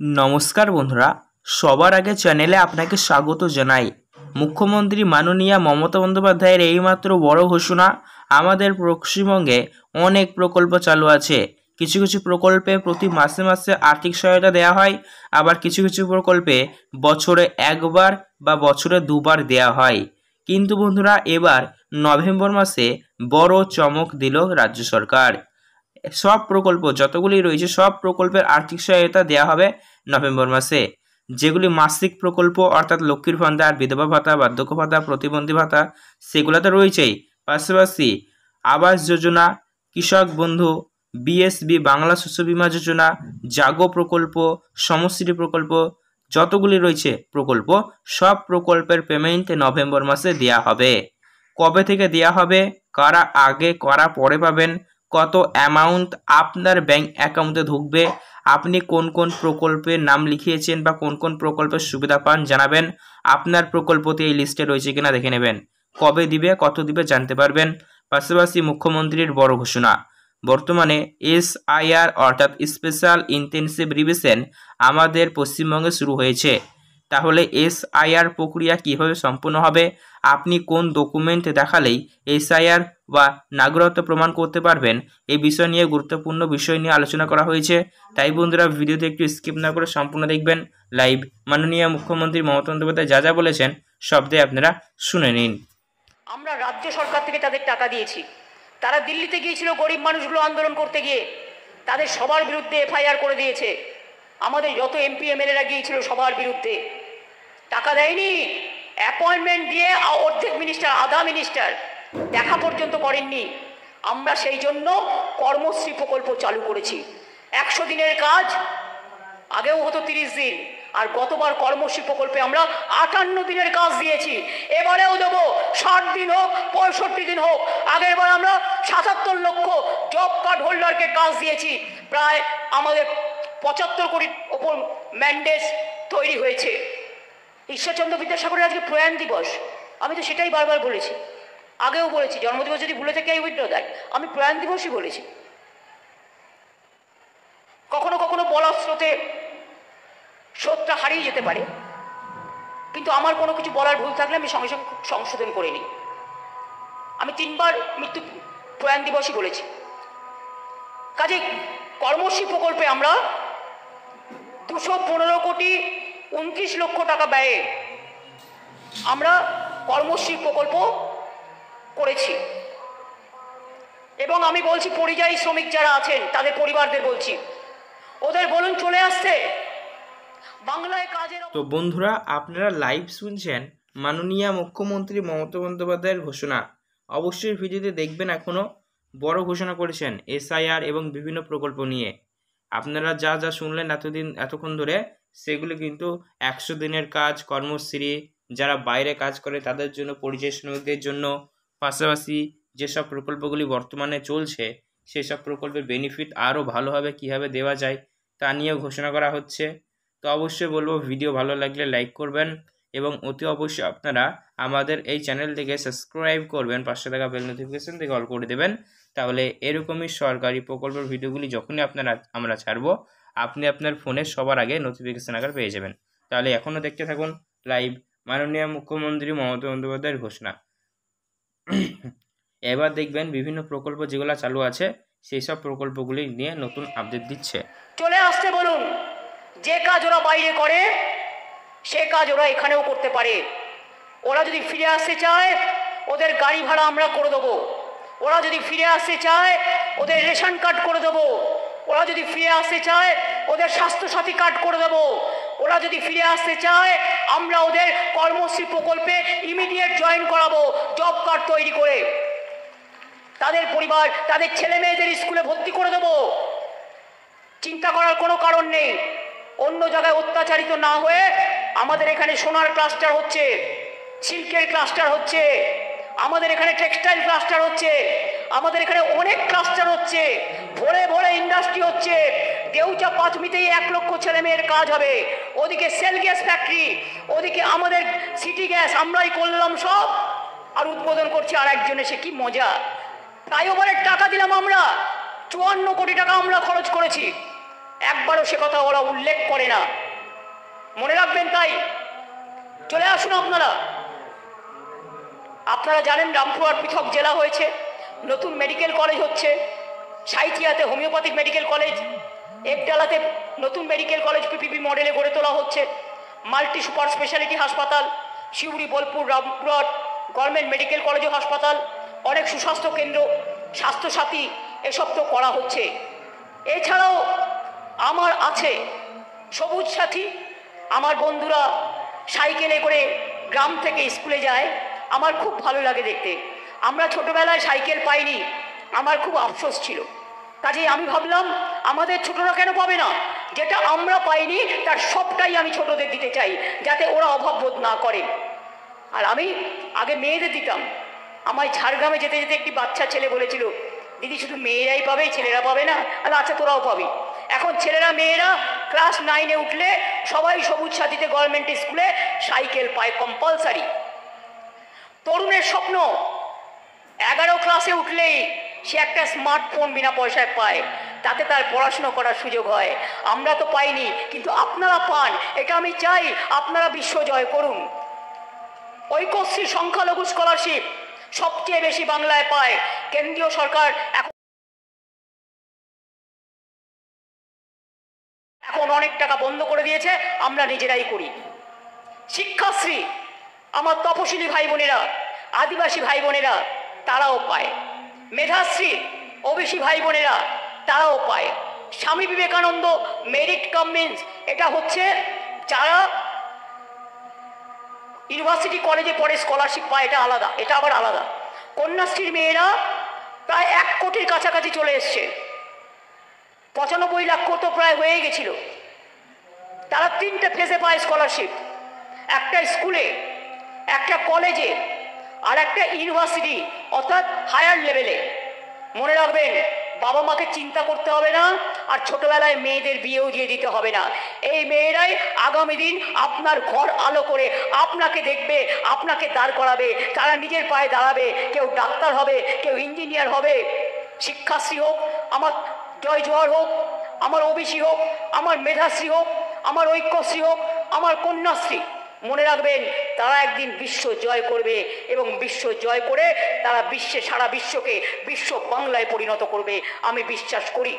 नमस्कार बंधुरा सबार आगे चैनेले आपनाके स्वागत जानाई। मुख्यमंत्री माननीय ममता बंदोपाध्यायेर एइमात्र बड़ घोषणा आमादेर पश्चिमबंगे अनेक प्रकल्प चालू आछे। किछु किछु प्रकल्पे प्रति मासे मासे आर्थिक सहायता देया हय, आबार किछु किछु प्रकल्पे बछरे एकबार बा बछरे दुबार देया हय। किन्तु बंधुरा एबार नभेम्बर मासे बड़ चमक दिल राज्य सरकार। सब प्रकल्प যতগুলি রয়েছে সব প্রকল্পের আর্থিক সহায়তা দেওয়া হবে নভেম্বর মাসে। যেগুলি মাসিক প্রকল্প অর্থাৎ লক্ষ্মীর ভান্ডার, বিধবা ভাতা, বার্ধক্য ভাতা, প্রতিবন্ধী ভাতা সেগুলো তো রয়েছেই, পাশাপাশি আবাস যোজনা, কৃষক বন্ধু, বিএসবি বাংলা শস্য বীমা যোজনা, জাগো প্রকল্প, সমশ্রী প্রকল্প যতগুলি রয়েছে প্রকল্প সব প্রকল্পের পেমেন্ট নভেম্বর মাসে দেওয়া হবে। কবে থেকে দেওয়া হবে, কারা আগে কারা পরে পাবেন, কত অ্যামাউন্ট আপনার ব্যাংক অ্যাকাউন্টে ঢুকবে, আপনি কোন কোন প্রকল্পের নাম লিখিয়েছেন বা কোন কোন প্রকল্পের সুবিধা পান জানাবেন। আপনার প্রকল্পতে এই লিস্টে রয়েছে কিনা দেখে নেবেন। কবে দিবে কত দিবে জানতে পারবেন। পাশাপাশি মুখ্যমন্ত্রীর বড় ঘোষণা, বর্তমানে এসআইআর অর্থাৎ স্পেশাল ইন্টেনসিভ রিভিশন আমাদের পশ্চিমবঙ্গে শুরু হয়েছে। তাহলে এসআইআর প্রক্রিয়া কিভাবে সম্পন্ন হবে, আপনি কোন ডকুমেন্ট দেখালেই এসআইআর বা নাগরিকত্ব প্রমাণ করতে পারবেন, এই বিষয় নিয়ে গুরুত্বপূর্ণ বিষয় নিয়ে আলোচনা করা হয়েছে। তাই বন্ধুরা ভিডিওতে একটু স্কিপ না করে সম্পূর্ণ দেখবেন। লাইভ মাননীয় মুখ্যমন্ত্রী মমতা বন্দ্যোপাধ্যায় যা যা বলেছেন শব্দে আপনারা শুনে নিন। আমরা রাজ্য সরকার থেকে তাদের টাকা দিয়েছি। তারা দিল্লিতে গিয়েছিল গরিব মানুষগুলো আন্দোলন করতে গিয়ে, তাদের সবার বিরুদ্ধে এফআইআর করে দিয়েছে। আমাদের যত এমপি এমএলএরা গিয়েছিল সবার বিরুদ্ধে টাকা দেয়নি, অ্যাপয়েন্টমেন্ট দিয়ে অর্ধেক মিনিস্টার আধা মিনিস্টার দেখা পর্যন্ত করেননি। আমরা সেই জন্য কর্মশ্রী প্রকল্প চালু করেছি। 100 দিনের কাজ, আগেও হতো 30 দিন, আর গতবার কর্মশ্রী প্রকল্পে আমরা 58 দিনের কাজ দিয়েছি। এবারেও দেবো, 60 দিন হোক 65 দিন হোক। আগের বার আমরা 77 লক্ষ জব কার্ড হোল্ডারকে কাজ দিয়েছি। প্রায় আমাদের 75 কোটির ওপর ম্যান্ডেট তৈরি হয়েছে। ঈশ্বরচন্দ্র বিদ্যাসাগরের আজকে প্রয়াণ দিবস, আমি তো সেটাই বারবার বলেছি, আগেও বলেছি। জন্মদিবস যদি ভুলে থেকে উইথড্র দেয়, আমি প্রয়াণ দিবসই বলেছি। কখনো কখনো বলার স্রোতে স্রোতটা হারিয়ে যেতে পারে, কিন্তু আমার কোনো কিছু বলার ভুল থাকলে আমি সঙ্গে সঙ্গে সংশোধন করে নিই। আমি 3 বার মৃত্যু প্রয়াণ দিবসই বলেছি। কাজে কর্মশ্রী প্রকল্পে আমরা 215 কোটি 29 লক্ষ টাকা ব্যয়ে আমরা কর্মশ্রী প্রকল্প করেছি। এবং আমি বলছি পরিযায়ী শ্রমিক যারা আছেন তাদের পরিবারদের বলছি, ওদের বলুন চলে আসতে বাংলায় কাজের। তো বন্ধুরা আপনারা লাইভ শুনছেন মাননীয় মুখ্যমন্ত্রী মমতা বন্দ্যোপাধ্যায়ের ঘোষণা। অবশ্যই ভিডিওতে দেখবেন, এখনও বড় ঘোষণা করেছেন এসআইআর এবং বিভিন্ন প্রকল্প নিয়ে। আপনারা যা যা শুনলেন এতক্ষণ ধরে সেগুলো কিন্তু 100 দিনের কাজ, কর্মশ্রী, যারা বাইরে কাজ করে তাদের জন্য, পরিযায়ী শ্রমিকদের জন্য, পাশাপাশি যেসব প্রকল্পগুলি বর্তমানে চলছে সেসব প্রকল্পের বেনিফিট আরও ভালোভাবে কীভাবে দেওয়া যায় তা নিয়েও ঘোষণা করা হচ্ছে। তো অবশ্যই বলবো ভিডিও ভালো লাগলে লাইক করবেন এবং অতি অবশ্যই আপনারা আমাদের এই চ্যানেল থেকে সাবস্ক্রাইব করবেন, পাশে থাকা বেল নোটিফিকেশন থেকে অল করে দেবেন। তাহলে এরকমই সরকারি প্রকল্পের ভিডিওগুলি যখনই আমরা ছাড়বো আপনি আপনার ফোনে সবার আগে নোটিফিকেশন আকার পেয়ে যাবেন। তাহলে এখনও দেখতে থাকুন লাইভ মাননীয় মুখ্যমন্ত্রী মমতা বন্দ্যোপাধ্যায়ের ঘোষণা। এবার দেখবেন বিভিন্ন প্রকল্প যেগুলো চালু আছে সেই সব প্রকল্পগুলি নিয়ে নতুন আপডেট দিচ্ছে। চলে আসতে বলুন, যে কাজ ওরা বাইরে করে সে কাজ ওরা এখানেও করতে পারে। ওরা যদি ফিরে আসতে চায় ওদের গাড়ি ভাড়া আমরা করে দেবো। ওরা যদি ফিরে আসতে চায় ওদের রেশন কার্ড করে দেবো। ওরা যদি ফিরে আসতে চায় ওদের স্বাস্থ্যসাথী কার্ড করে দেবো। ওরা যদি ফিরে আসতে চায় আমরা ওদের কর্মশ্রী প্রকল্পে ইমিডিয়েট জয়েন করাবো, জব কার্ড তৈরি করে তাদের পরিবার, তাদের ছেলে মেয়েদের স্কুলে ভর্তি করে দেবো। চিন্তা করার কোনো কারণ নেই। অন্য জায়গায় অত্যাচারিত না হয়ে আমাদের এখানে সোনার ক্লাস্টার হচ্ছে, সিল্কের ক্লাস্টার হচ্ছে, আমাদের এখানে টেক্সটাইল ক্লাস্টার হচ্ছে, আমাদের এখানে অনেক ক্লাস্টার হচ্ছে, ভোরে ভোরে ইন্ডাস্ট্রি হচ্ছে। দেউচা পাঁচমিতেই 1 লক্ষ ছেলে মেয়ের কাজ হবে। ওদিকে সেল গ্যাস ফ্যাক্টরি, ওদিকে আমাদের সিটি গ্যাস আমরাই করলাম সব, আর উদ্বোধন করছি আর একজন এসে। কি মজা! ফ্লাইওভারের টাকা দিলাম আমরা, 54 কোটি টাকা আমরা খরচ করেছি। একবারও সে কথা ওরা উল্লেখ করে না। মনে রাখবেন, তাই চলে আসুন আপনারা। আপনারা জানেন রামপুরহাট পৃথক জেলা হয়েছে, নতুন মেডিকেল কলেজ হচ্ছে, সাঁইথিয়াতে হোমিওপ্যাথিক মেডিকেল কলেজ, একডালাতে নতুন মেডিকেল কলেজ পিপিপি মডেলে গড়ে তোলা হচ্ছে, মাল্টি সুপার স্পেশালিটি হাসপাতাল, Suri, Bolpur, Rampurhat government medical college ও হাসপাতাল, অনেক সুস্বাস্থ্য কেন্দ্র, স্বাস্থ্যসাথী, এসব তো করা হচ্ছে। এছাড়াও আমার আছে সবুজ সাথী। আমার বন্ধুরা সাইকেলে করে গ্রাম থেকে স্কুলে যায়, আমার খুব ভালো লাগে দেখতে। আমরা ছোটোবেলায় সাইকেল পাইনি, আমার খুব আফসোস ছিল। কাজেই আমি ভাবলাম আমাদের ছোটরা কেন পাবে না, যেটা আমরা পাইনি তার সবটাই আমি ছোটদের দিতে চাই, যাতে ওরা অভাব বোধ না করে। আর আমি আগে মেয়েদের দিতাম। আমায় ঝাড়গ্রামে যেতে যেতে একটি বাচ্চা ছেলে বলেছিল, দিদি শুধু মেয়েরাই পাবে, ছেলেরা পাবে না? আচ্ছা, তোরাও পাবি। এখন ছেলেরা মেয়েরা ক্লাস 9-এ উঠলে সবাই সবুজ সাথীতে গভর্নমেন্ট স্কুলে সাইকেল পায় কম্পালসারি। তরুণের স্বপ্ন 11 ক্লাসে উঠলেই সে একটা স্মার্টফোন বিনা পয়সায় পায়, তাতে তার পড়াশুনো করার সুযোগ হয়। আমরা তো পাইনি, কিন্তু আপনারা পান, এটা আমি চাই আপনারা বিশ্ব জয় করুন। ঐক্যশ্রী সংখ্যালঘু স্কলারশিপ সবচেয়ে বেশি বাংলায় পায়। কেন্দ্রীয় সরকার এখন অনেক টাকা বন্ধ করে দিয়েছে, আমরা নিজেরাই করি। শিক্ষাশ্রী আমার তপশিলি ভাই বোনেরা, আদিবাসী ভাই বোনেরা তারাও পায়। মেধাশ্রী ওবিসি ভাই বোনেরা তারাও পায়। Swami Vivekananda merit cum means, এটা হচ্ছে যারা ইউনিভার্সিটি কলেজে পড়ে স্কলারশিপ পায়, এটা আলাদা, এটা আবার আলাদা। কন্যাশ্রীর মেয়েরা প্রায় 1 কোটির কাছাকাছি চলে এসছে, 95 লাখ তো প্রায় হয়ে গেছিল। তারা 3টে ফেজে পায় স্কলারশিপ, একটা স্কুলে, একটা কলেজে, আর একটা ইউনিভার্সিটি অর্থাৎ হায়ার লেভেলে। মনে রাখবেন, বাবা মাকে চিন্তা করতে হবে না, আর ছোটবেলায় মেয়েদের বিয়েও দিয়ে দিতে হবে না। এই মেয়েরাই আগামী দিন আপনার ঘর আলো করে আপনাকে দেখবে, আপনাকে দাঁড় করাবে, তারা নিজের পায়ে দাঁড়াবে। কেউ ডাক্তার হবে, কেউ ইঞ্জিনিয়ার হবে। শিক্ষাশ্রী হোক, আমার জয় জোয়ার হোক, আমার ওবিসি হোক, আমার মেধাশ্রী হোক, আমার ঐক্যশ্রী হোক, আমার কন্যাশ্রী, মনে রাখবেন তারা একদিন বিশ্ব জয় করবে, এবং বিশ্ব জয় করে তারা সারা বিশ্বকে বিশ্ব বাংলায় পরিণত করবে, আমি বিশ্বাস করি।